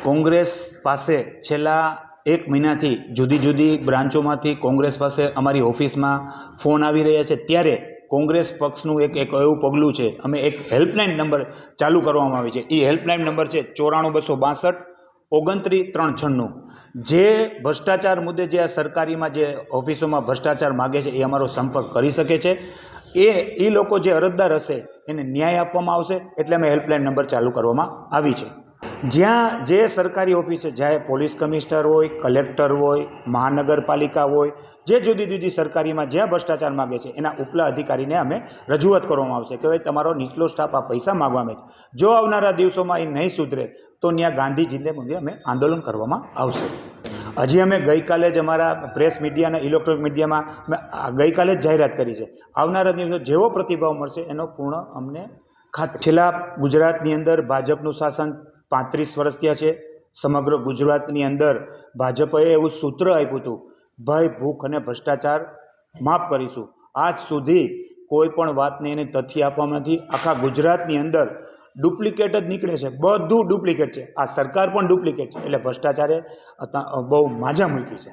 કોંગ્રેસ પાસે છેલ્લા 1 મહિનાથી જુદી જુદી બ્રાન્ચોમાંથી કોંગ્રેસ પાસે અમારી ઓફિસમાં ફોન આવી રહ્યા છે, ત્યારે કોંગ્રેસ પક્ષનું એક એવું પગલું છે, અમે એક હેલ્પલાઇન નંબર ચાલુ કરવામાં આવી છે. એ હેલ્પલાઇન નંબર છે 94 262 29 396. જે ભ્રષ્ટાચાર મુદ્દે જે આ સરકારીમાં જે ઓફિસોમાં ભ્રષ્ટાચાર માગે છે એ અમારો સંપર્ક કરી શકે છે. એ લોકો જે અરજદાર હશે એને ન્યાય આપવામાં આવશે, એટલે અમે હેલ્પલાઇન નંબર ચાલુ કરવામાં આવી છે. જ્યાં જે સરકારી ઓફિસ છે, જ્યાં પોલીસ કમિશનર હોય, કલેક્ટર હોય, મહાનગરપાલિકા હોય, જે જુદી જુદી સરકારીમાં જ્યાં ભ્રષ્ટાચાર માગે છે એના ઉપલા અધિકારીને અમે રજૂઆત કરવામાં આવશે કે ભાઈ તમારો નીચલો સ્ટાફ આ પૈસા માગવા માંગે છે. જો આવનારા દિવસોમાં એ નહીં સુધરે તો ત્યાં ગાંધીજીને મુદ્દે અમે આંદોલન કરવામાં આવશે. હજી અમે ગઈકાલે જ અમારા પ્રેસ મીડિયા અને ઇલેક્ટ્રોનિક મીડિયામાં ગઈકાલે જ જાહેરાત કરી છે. આવનારા દિવસો જેવો પ્રતિભાવ મળશે એનો પૂર્ણ અમને ખાતરી. છેલ્લા ગુજરાતની અંદર ભાજપનું શાસન 35 વર્ષ થયા છે. સમગ્ર ગુજરાતની અંદર ભાજપે એવું સૂત્ર આપ્યું હતું, ભય, ભૂખ અને ભ્રષ્ટાચાર માફ કરીશું. આજ સુધી કોઈ પણ વાતને એને તથ્ય આપવામાં નથી. આખા ગુજરાતની અંદર ડુપ્લિકેટ જ નીકળે છે, બધું ડુપ્લિકેટ છે. આ સરકાર પણ ડુપ્લિકેટ છે, એટલે ભ્રષ્ટાચારે બહુ માજા મૂકી છે.